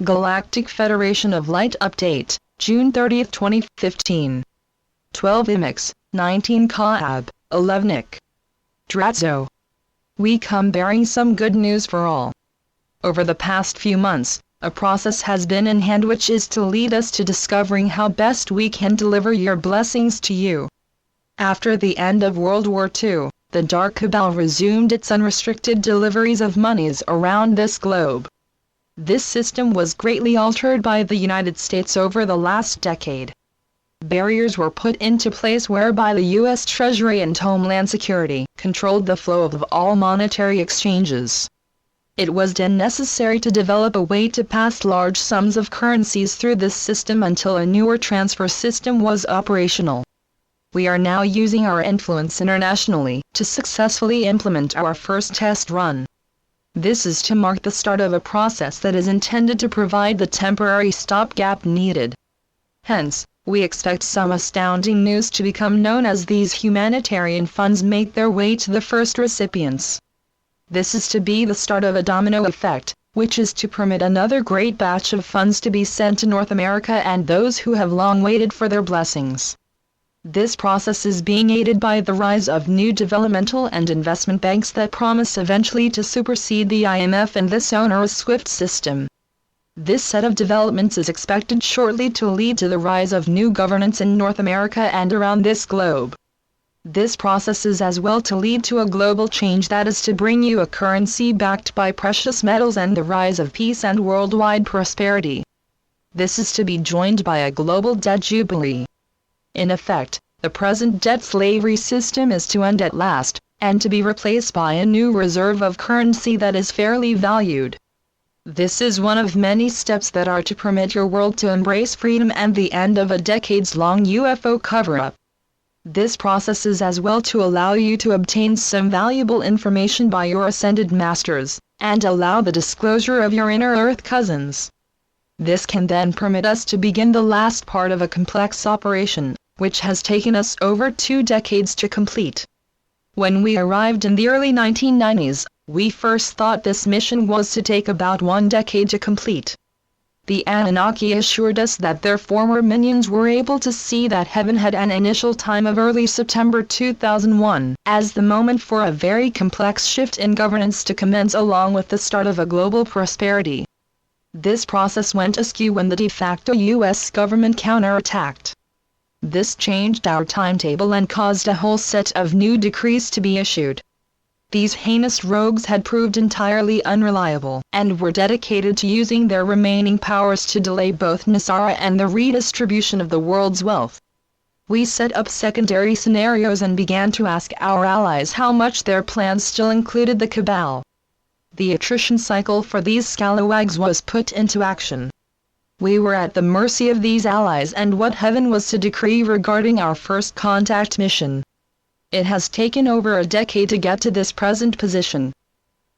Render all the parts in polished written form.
Galactic Federation of Light Update, June 30, 2015. 12 Imix, 19 Kaab, 11 Ik. Dratzo. We come bearing some good news for all. Over the past few months, a process has been in hand which is to lead us to discovering how best we can deliver your blessings to you. After the end of World War II, the Dark Cabal resumed its unrestricted deliveries of monies around this globe. This system was greatly altered by the United States over the last decade. Barriers were put into place whereby the U.S. Treasury and Homeland Security controlled the flow of all monetary exchanges. It was then necessary to develop a way to pass large sums of currencies through this system until a newer transfer system was operational. We are now using our influence internationally to successfully implement our first test run. This is to mark the start of a process that is intended to provide the temporary stopgap needed. Hence, we expect some astounding news to become known as these humanitarian funds make their way to the first recipients. This is to be the start of a domino effect, which is to permit another great batch of funds to be sent to North America and those who have long waited for their blessings. This process is being aided by the rise of new developmental and investment banks that promise eventually to supersede the IMF and this onerous SWIFT system. This set of developments is expected shortly to lead to the rise of new governance in North America and around this globe. This process is as well to lead to a global change that is to bring you a currency backed by precious metals and the rise of peace and worldwide prosperity. This is to be joined by a global debt jubilee. In effect, the present debt slavery system is to end at last, and to be replaced by a new reserve of currency that is fairly valued. This is one of many steps that are to permit your world to embrace freedom and the end of a decades-long UFO cover-up. This process is as well to allow you to obtain some valuable information by your ascended masters, and allow the disclosure of your inner Earth cousins. This can then permit us to begin the last part of a complex operation, which has taken us over 2 decades to complete. When we arrived in the early 1990s, we first thought this mission was to take about 1 decade to complete. The Anunnaki assured us that their former minions were able to see that heaven had an initial time of early September 2001 as the moment for a very complex shift in governance to commence along with the start of a global prosperity. This process went askew when the de facto U.S. government counterattacked. This changed our timetable and caused a whole set of new decrees to be issued. These heinous rogues had proved entirely unreliable, and were dedicated to using their remaining powers to delay both Nasara and the redistribution of the world's wealth. We set up secondary scenarios and began to ask our allies how much their plans still included the Cabal. The attrition cycle for these scalawags was put into action. We were at the mercy of these allies and what heaven was to decree regarding our first contact mission. It has taken over a decade to get to this present position.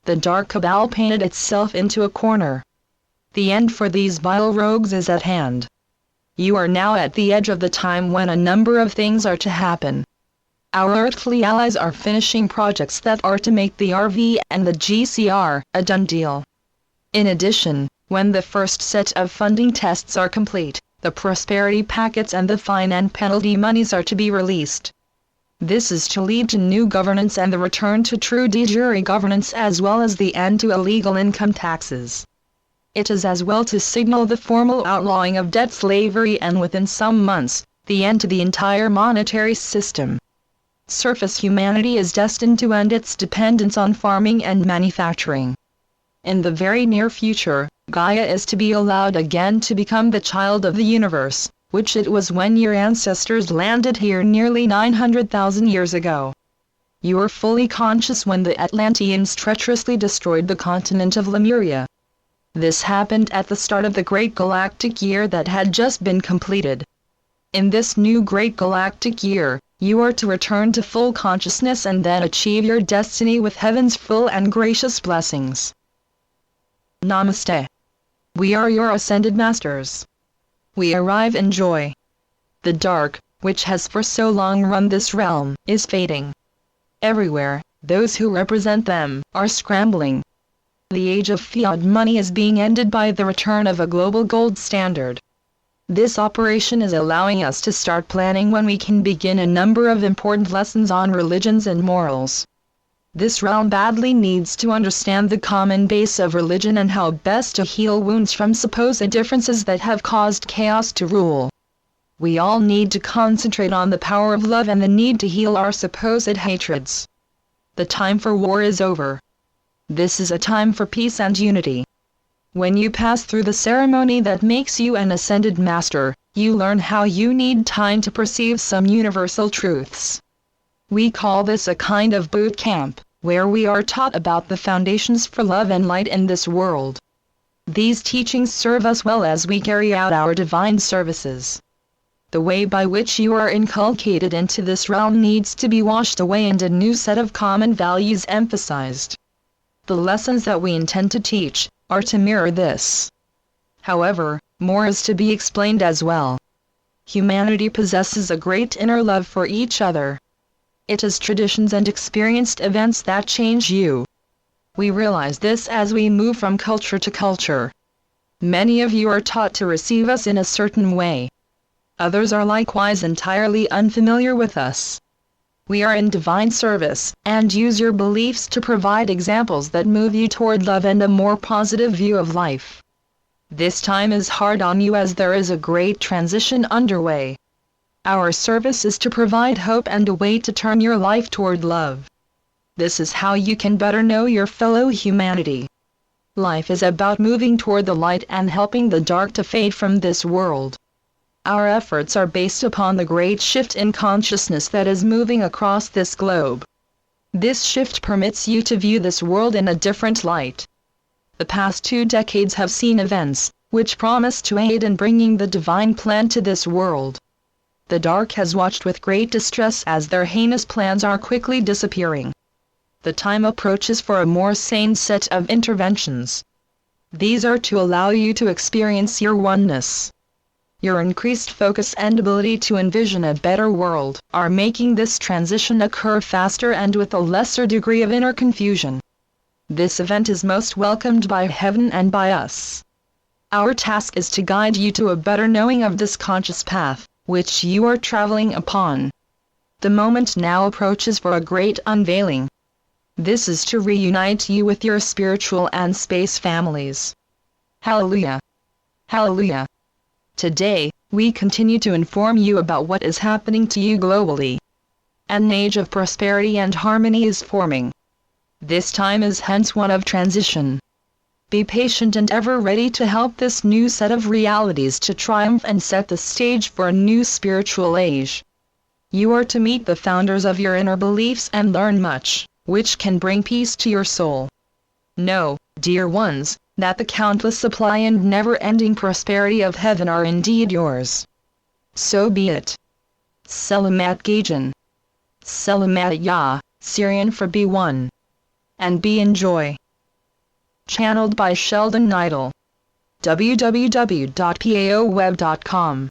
The Dark Cabal painted itself into a corner. The end for these vile rogues is at hand. You are now at the edge of the time when a number of things are to happen. Our earthly allies are finishing projects that are to make the RV and the GCR a done deal. In addition, when the first set of funding tests are complete, the prosperity packets and the fine and penalty monies are to be released. This is to lead to new governance and the return to true de jure governance as well as the end to illegal income taxes. It is as well to signal the formal outlawing of debt slavery and within some months, the end to the entire monetary system. Surface humanity is destined to end its dependence on farming and manufacturing. In the very near future, Gaia is to be allowed again to become the child of the universe, which it was when your ancestors landed here nearly 900,000 years ago. You were fully conscious when the Atlanteans treacherously destroyed the continent of Lemuria. This happened at the start of the Great Galactic Year that had just been completed. In this new Great Galactic Year, you are to return to full consciousness and then achieve your destiny with heaven's full and gracious blessings. Namaste. We are your ascended masters. We arrive in joy. The dark, which has for so long run this realm, is fading. Everywhere, those who represent them are scrambling. The age of fiat money is being ended by the return of a global gold standard. This operation is allowing us to start planning when we can begin a number of important lessons on religions and morals. This realm badly needs to understand the common base of religion and how best to heal wounds from supposed differences that have caused chaos to rule. We all need to concentrate on the power of love and the need to heal our supposed hatreds. The time for war is over. This is a time for peace and unity. When you pass through the ceremony that makes you an ascended master, you learn how you need time to perceive some universal truths. We call this a kind of boot camp, where we are taught about the foundations for love and light in this world. These teachings serve us well as we carry out our divine services. The way by which you are inculcated into this realm needs to be washed away and a new set of common values emphasized. The lessons that we intend to teach are to mirror this. However, more is to be explained as well. Humanity possesses a great inner love for each other. It is traditions and experienced events that change you. We realize this as we move from culture to culture. Many of you are taught to receive us in a certain way. Others are likewise entirely unfamiliar with us. We are in divine service, and use your beliefs to provide examples that move you toward love and a more positive view of life. This time is hard on you as there is a great transition underway. Our service is to provide hope and a way to turn your life toward love. This is how you can better know your fellow humanity. Life is about moving toward the light and helping the dark to fade from this world. Our efforts are based upon the great shift in consciousness that is moving across this globe. This shift permits you to view this world in a different light. The past 2 decades have seen events which promise to aid in bringing the divine plan to this world. The dark has watched with great distress as their heinous plans are quickly disappearing. The time approaches for a more sane set of interventions. These are to allow you to experience your oneness. Your increased focus and ability to envision a better world are making this transition occur faster and with a lesser degree of inner confusion. This event is most welcomed by heaven and by us. Our task is to guide you to a better knowing of this conscious path, which you are traveling upon. The moment now approaches for a great unveiling. This is to reunite you with your spiritual and space families. Hallelujah! Hallelujah! Today, we continue to inform you about what is happening to you globally. An age of prosperity and harmony is forming. This time is hence one of transition. Be patient and ever ready to help this new set of realities to triumph and set the stage for a new spiritual age. You are to meet the founders of your inner beliefs and learn much, which can bring peace to your soul. Know, dear ones, that the countless supply and never-ending prosperity of heaven are indeed yours. So be it. Selamat Gajan. Selamat Ya, Syrian for B1. And be enjoy. Channeled by Sheldon Neidl. www.paoweb.com